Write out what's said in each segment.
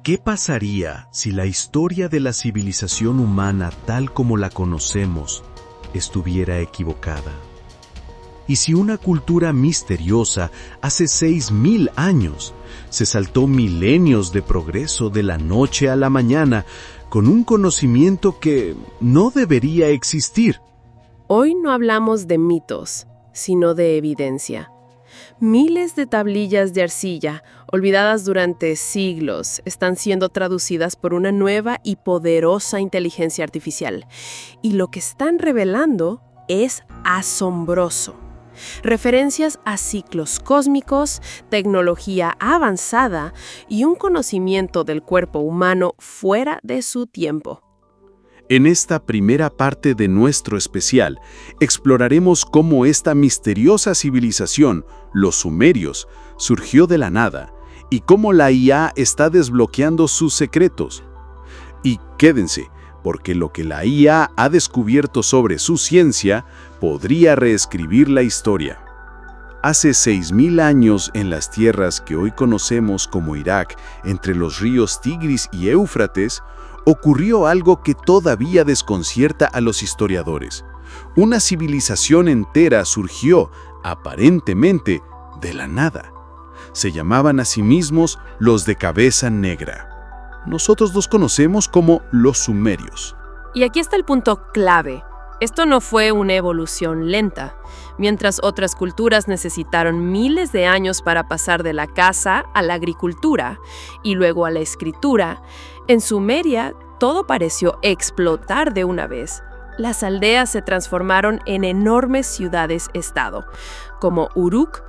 ¿Qué pasaría si la historia de la civilización humana tal como la conocemos estuviera equivocada? ¿Y si una cultura misteriosa hace 6000 años se saltó milenios de progreso de la noche a la mañana con un conocimiento que no debería existir? Hoy no hablamos de mitos, sino de evidencia. Miles de tablillas de arcilla, olvidadas durante siglos, están siendo traducidas por una nueva y poderosa inteligencia artificial. Y lo que están revelando es asombroso. Referencias a ciclos cósmicos, tecnología avanzada y un conocimiento del cuerpo humano fuera de su tiempo. En esta primera parte de nuestro especial, exploraremos cómo esta misteriosa civilización, los sumerios, surgió de la nada y cómo la IA está desbloqueando sus secretos. Y quédense, porque lo que la IA ha descubierto sobre su ciencia podría reescribir la historia. Hace 6000 años, en las tierras que hoy conocemos como Irak, entre los ríos Tigris y Éufrates, ocurrió algo que todavía desconcierta a los historiadores. Una civilización entera surgió, aparentemente, de la nada. Se llamaban a sí mismos los de cabeza negra. Nosotros los conocemos como los sumerios. Y aquí está el punto clave. Esto no fue una evolución lenta. Mientras otras culturas necesitaron miles de años para pasar de la caza a la agricultura y luego a la escritura, en Sumeria todo pareció explotar de una vez. Las aldeas se transformaron en enormes ciudades-estado, como Uruk.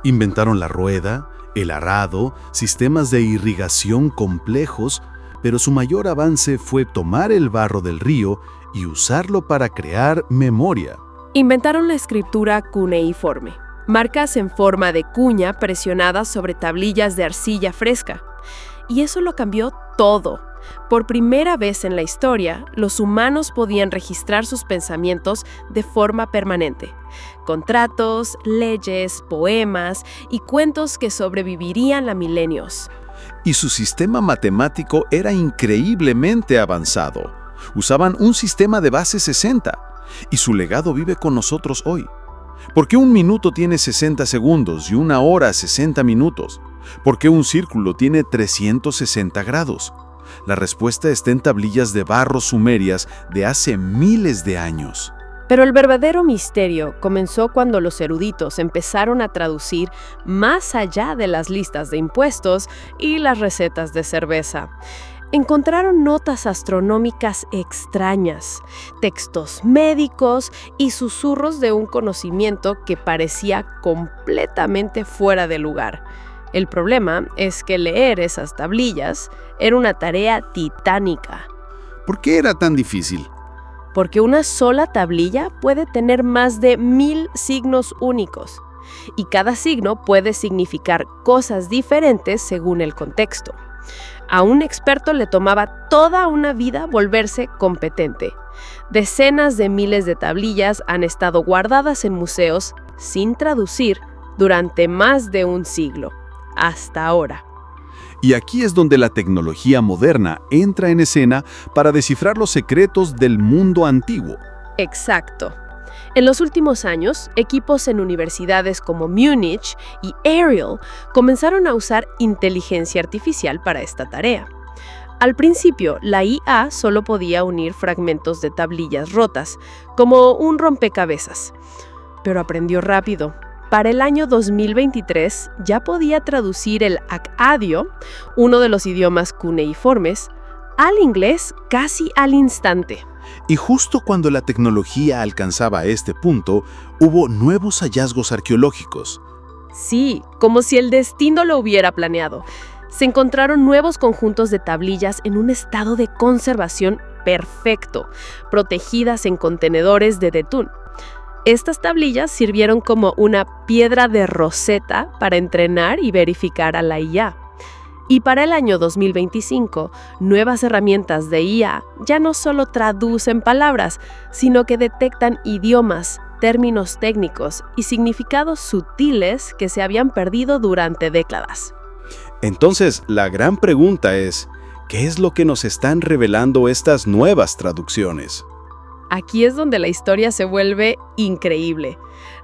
Inventaron la rueda, el arado, sistemas de irrigación complejos, pero su mayor avance fue tomar el barro del río y usarlo para crear memoria. Inventaron la escritura cuneiforme, marcas en forma de cuña presionadas sobre tablillas de arcilla fresca. Y eso lo cambió todo. Por primera vez en la historia, los humanos podían registrar sus pensamientos de forma permanente. Contratos, leyes, poemas y cuentos que sobrevivirían a milenios. Y su sistema matemático era increíblemente avanzado. Usaban un sistema de base 60, y su legado vive con nosotros hoy. ¿Por qué un minuto tiene 60 segundos y una hora 60 minutos? ¿Por qué un círculo tiene 360 grados? La respuesta está en tablillas de barro sumerias de hace miles de años. Pero el verdadero misterio comenzó cuando los eruditos empezaron a traducir más allá de las listas de impuestos y las recetas de cerveza. Encontraron notas astronómicas extrañas, textos médicos y susurros de un conocimiento que parecía completamente fuera de lugar. El problema es que leer esas tablillas era una tarea titánica. ¿Por qué era tan difícil? Porque una sola tablilla puede tener más de 1000 signos únicos, y cada signo puede significar cosas diferentes según el contexto. A un experto le tomaba toda una vida volverse competente. Decenas de miles de tablillas han estado guardadas en museos sin traducir durante más de un siglo, hasta ahora. Y aquí es donde la tecnología moderna entra en escena para descifrar los secretos del mundo antiguo. Exacto. En los últimos años, equipos en universidades como Múnich y Ariel comenzaron a usar inteligencia artificial para esta tarea. Al principio, la IA solo podía unir fragmentos de tablillas rotas, como un rompecabezas. Pero aprendió rápido. Para el año 2023 ya podía traducir el Akkadio, uno de los idiomas cuneiformes, al inglés casi al instante. Y justo cuando la tecnología alcanzaba este punto, hubo nuevos hallazgos arqueológicos. Sí, como si el destino lo hubiera planeado. Se encontraron nuevos conjuntos de tablillas en un estado de conservación perfecto, protegidas en contenedores de betún. Estas tablillas sirvieron como una piedra de Rosetta para entrenar y verificar a la IA. Y para el año 2025, nuevas herramientas de IA ya no solo traducen palabras, sino que detectan idiomas, términos técnicos y significados sutiles que se habían perdido durante décadas. Entonces, la gran pregunta es, ¿qué es lo que nos están revelando estas nuevas traducciones? Aquí es donde la historia se vuelve increíble.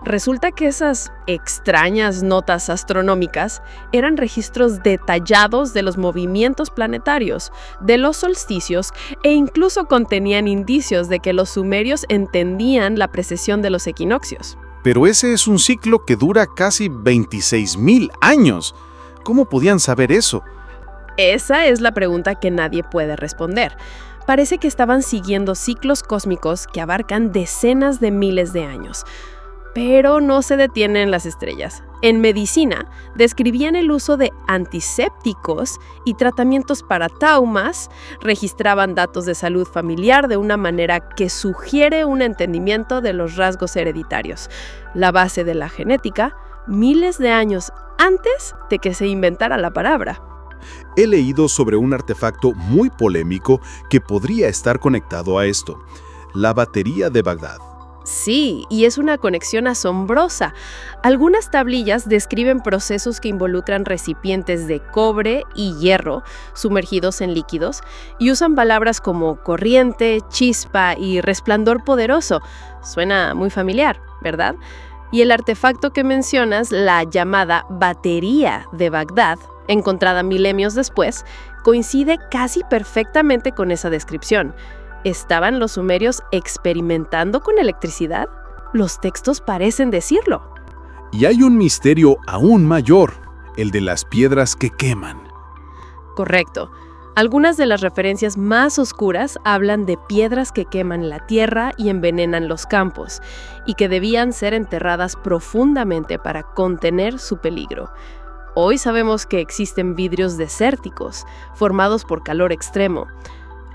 Resulta que esas extrañas notas astronómicas eran registros detallados de los movimientos planetarios, de los solsticios e incluso contenían indicios de que los sumerios entendían la precesión de los equinoccios. Pero ese es un ciclo que dura casi 26.000 años. ¿Cómo podían saber eso? Esa es la pregunta que nadie puede responder. Parece que estaban siguiendo ciclos cósmicos que abarcan decenas de miles de años. Pero no se detienen en las estrellas. En medicina, describían el uso de antisépticos y tratamientos para traumas, registraban datos de salud familiar de una manera que sugiere un entendimiento de los rasgos hereditarios, la base de la genética, miles de años antes de que se inventara la palabra. He leído sobre un artefacto muy polémico que podría estar conectado a esto, la batería de Bagdad. Sí, y es una conexión asombrosa. Algunas tablillas describen procesos que involucran recipientes de cobre y hierro sumergidos en líquidos y usan palabras como corriente, chispa y resplandor poderoso. Suena muy familiar, ¿verdad? Y el artefacto que mencionas, la llamada batería de Bagdad, encontrada milenios después, coincide casi perfectamente con esa descripción. ¿Estaban los sumerios experimentando con electricidad? Los textos parecen decirlo. Y hay un misterio aún mayor, el de las piedras que queman. Correcto. Algunas de las referencias más oscuras hablan de piedras que queman la tierra y envenenan los campos, y que debían ser enterradas profundamente para contener su peligro. Hoy sabemos que existen vidrios desérticos, formados por calor extremo.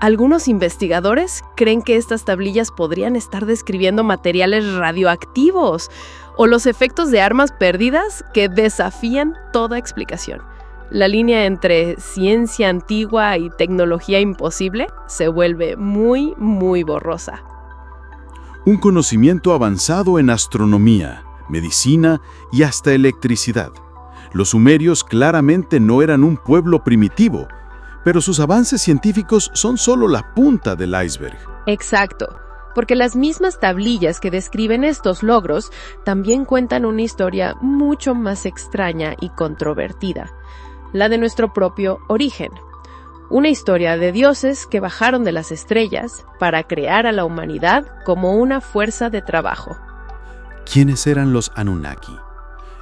Algunos investigadores creen que estas tablillas podrían estar describiendo materiales radioactivos o los efectos de armas perdidas que desafían toda explicación. La línea entre ciencia antigua y tecnología imposible se vuelve muy, muy borrosa. Un conocimiento avanzado en astronomía, medicina y hasta electricidad. Los sumerios claramente no eran un pueblo primitivo, pero sus avances científicos son solo la punta del iceberg. Exacto, porque las mismas tablillas que describen estos logros también cuentan una historia mucho más extraña y controvertida, la de nuestro propio origen. Una historia de dioses que bajaron de las estrellas para crear a la humanidad como una fuerza de trabajo. ¿Quiénes eran los Anunnaki?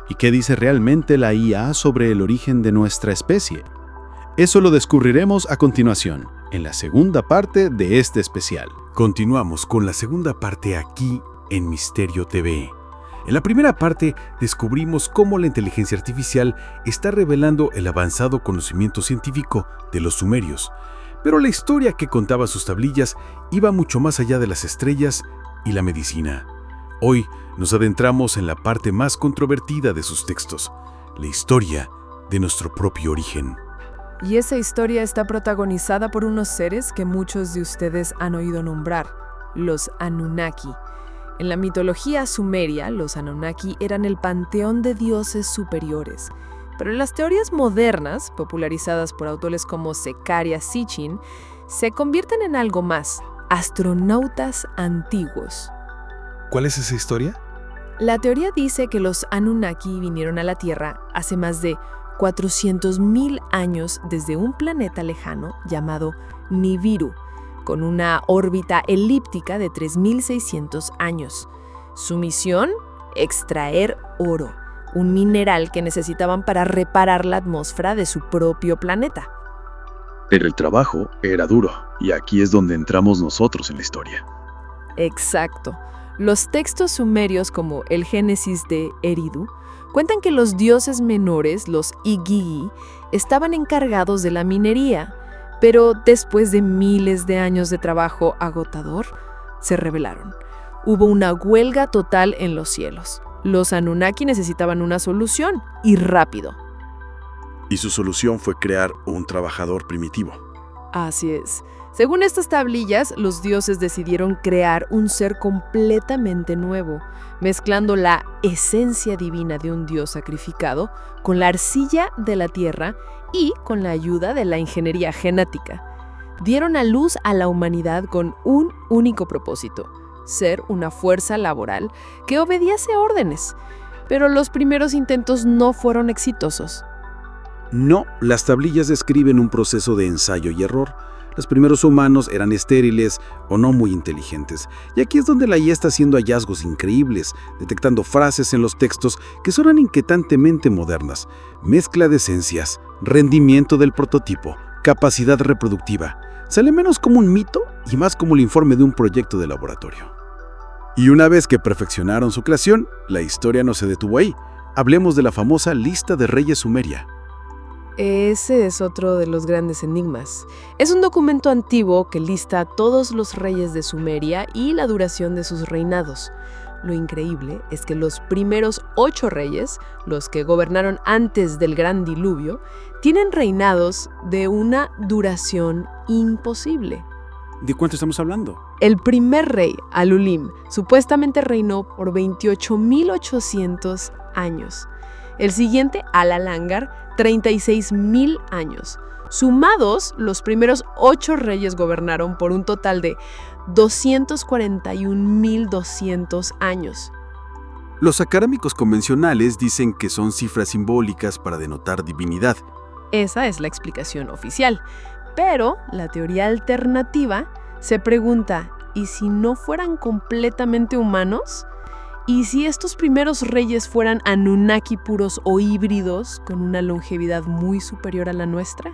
¿Y qué dice realmente la IA sobre el origen de nuestra especie? Eso lo descubriremos a continuación, en la segunda parte de este especial. Continuamos con la segunda parte aquí en Misterio TV. En la primera parte descubrimos cómo la inteligencia artificial está revelando el avanzado conocimiento científico de los sumerios, pero la historia que contaba sus tablillas iba mucho más allá de las estrellas y la medicina. Hoy nos adentramos en la parte más controvertida de sus textos, la historia de nuestro propio origen. Y esa historia está protagonizada por unos seres que muchos de ustedes han oído nombrar, los Anunnaki. En la mitología sumeria, los Anunnaki eran el panteón de dioses superiores. Pero en las teorías modernas, popularizadas por autores como Zecharia Sitchin, se convierten en algo más, astronautas antiguos. ¿Cuál es esa historia? La teoría dice que los Anunnaki vinieron a la Tierra hace más de 400.000 años desde un planeta lejano llamado Nibiru, con una órbita elíptica de 3.600 años. Su misión: extraer oro, un mineral que necesitaban para reparar la atmósfera de su propio planeta. Pero el trabajo era duro, y aquí es donde entramos nosotros en la historia. Exacto. Los textos sumerios como el Génesis de Eridu cuentan que los dioses menores, los Igigi, estaban encargados de la minería, pero después de miles de años de trabajo agotador, se rebelaron. Hubo una huelga total en los cielos. Los Anunnaki necesitaban una solución, y rápido. Y su solución fue crear un trabajador primitivo. Así es. Según estas tablillas, los dioses decidieron crear un ser completamente nuevo, mezclando la esencia divina de un dios sacrificado con la arcilla de la tierra y con la ayuda de la ingeniería genética. Dieron a luz a la humanidad con un único propósito: ser una fuerza laboral que obediese órdenes. Pero los primeros intentos no fueron exitosos. No, las tablillas describen un proceso de ensayo y error. Los primeros humanos eran estériles o no muy inteligentes. Y aquí es donde la IA está haciendo hallazgos increíbles, detectando frases en los textos que suenan inquietantemente modernas. Mezcla de esencias, rendimiento del prototipo, capacidad reproductiva. Sale menos como un mito y más como el informe de un proyecto de laboratorio. Y una vez que perfeccionaron su creación, la historia no se detuvo ahí. Hablemos de la famosa lista de reyes sumeria. Ese es otro de los grandes enigmas. Es un documento antiguo que lista a todos los reyes de Sumeria y la duración de sus reinados. Lo increíble es que los primeros 8 reyes, los que gobernaron antes del gran diluvio, tienen reinados de una duración imposible. ¿De cuánto estamos hablando? El primer rey, Alulim, supuestamente reinó por 28.800 años. El siguiente, Alalangar, 36.000 años. Sumados, los primeros 8 reyes gobernaron por un total de 241.200 años. Los académicos convencionales dicen que son cifras simbólicas para denotar divinidad. Esa es la explicación oficial. Pero la teoría alternativa se pregunta, ¿y si no fueran completamente humanos? ¿Y si estos primeros reyes fueran Anunnaki puros o híbridos con una longevidad muy superior a la nuestra?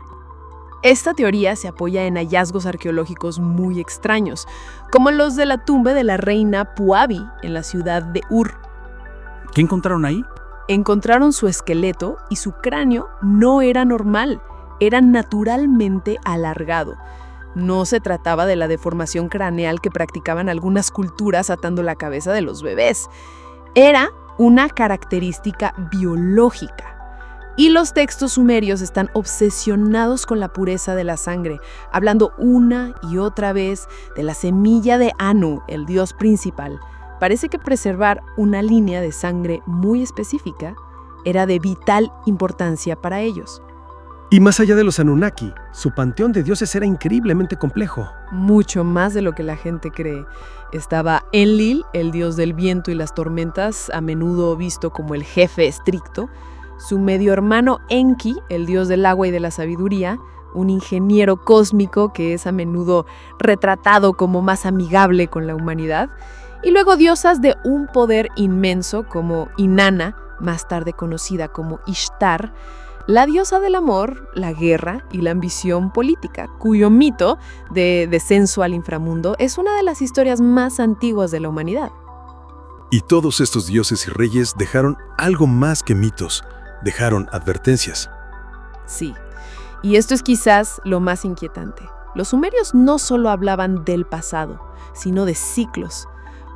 Esta teoría se apoya en hallazgos arqueológicos muy extraños, como los de la tumba de la reina Puabi en la ciudad de Ur. ¿Qué encontraron ahí? Encontraron su esqueleto y su cráneo no era normal, era naturalmente alargado. No se trataba de la deformación craneal que practicaban algunas culturas atando la cabeza de los bebés. Era una característica biológica. Y los textos sumerios están obsesionados con la pureza de la sangre, hablando una y otra vez de la semilla de Anu, el dios principal. Parece que preservar una línea de sangre muy específica era de vital importancia para ellos. Y más allá de los Anunnaki, su panteón de dioses era increíblemente complejo. Mucho más de lo que la gente cree. Estaba Enlil, el dios del viento y las tormentas, a menudo visto como el jefe estricto. Su medio hermano Enki, el dios del agua y de la sabiduría, un ingeniero cósmico que es a menudo retratado como más amigable con la humanidad. Y luego diosas de un poder inmenso como Inanna, más tarde conocida como Ishtar, la diosa del amor, la guerra y la ambición política, cuyo mito de descenso al inframundo es una de las historias más antiguas de la humanidad. Y todos estos dioses y reyes dejaron algo más que mitos, dejaron advertencias. Sí, y esto es quizás lo más inquietante. Los sumerios no solo hablaban del pasado, sino de ciclos,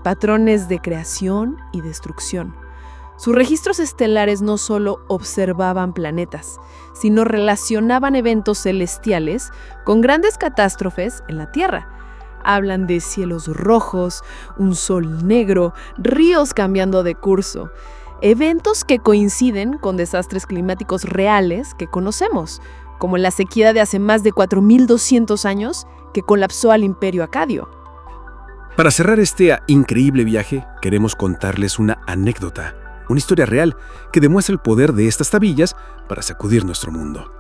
patrones de creación y destrucción. Sus registros estelares no solo observaban planetas, sino relacionaban eventos celestiales con grandes catástrofes en la Tierra. Hablan de cielos rojos, un sol negro, ríos cambiando de curso, eventos que coinciden con desastres climáticos reales que conocemos, como la sequía de hace más de 4.200 años que colapsó al Imperio Acadio. Para cerrar este increíble viaje, queremos contarles una anécdota, una historia real que demuestra el poder de estas tablillas para sacudir nuestro mundo.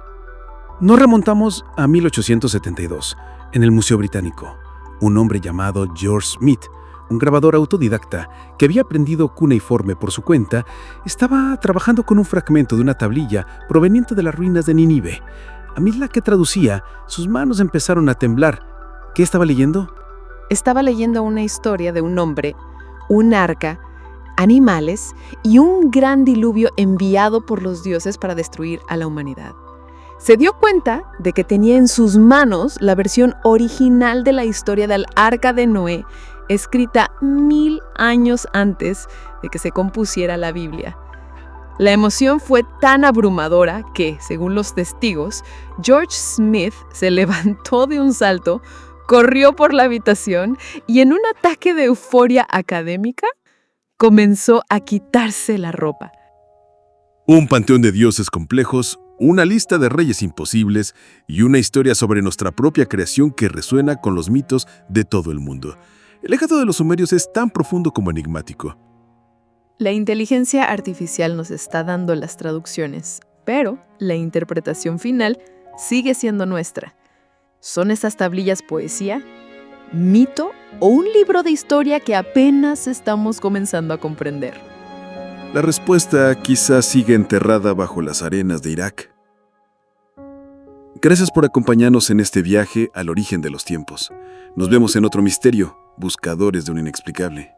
Nos remontamos a 1872, en el Museo Británico. Un hombre llamado George Smith, un grabador autodidacta que había aprendido cuneiforme por su cuenta, estaba trabajando con un fragmento de una tablilla proveniente de las ruinas de Nínive. A medida que traducía, sus manos empezaron a temblar. ¿Qué estaba leyendo? Estaba leyendo una historia de un hombre, un arca, animales y un gran diluvio enviado por los dioses para destruir a la humanidad. Se dio cuenta de que tenía en sus manos la versión original de la historia del Arca de Noé, escrita 1000 años antes de que se compusiera la Biblia. La emoción fue tan abrumadora que, según los testigos, George Smith se levantó de un salto, corrió por la habitación y en un ataque de euforia académica comenzó a quitarse la ropa. Un panteón de dioses complejos, una lista de reyes imposibles y una historia sobre nuestra propia creación que resuena con los mitos de todo el mundo. El legado de los sumerios es tan profundo como enigmático. La inteligencia artificial nos está dando las traducciones, pero la interpretación final sigue siendo nuestra. ¿Son estas tablillas poesía, mito o un libro de historia que apenas estamos comenzando a comprender? La respuesta quizás sigue enterrada bajo las arenas de Irak. Gracias por acompañarnos en este viaje al origen de los tiempos. Nos vemos en otro misterio, buscadores de un inexplicable.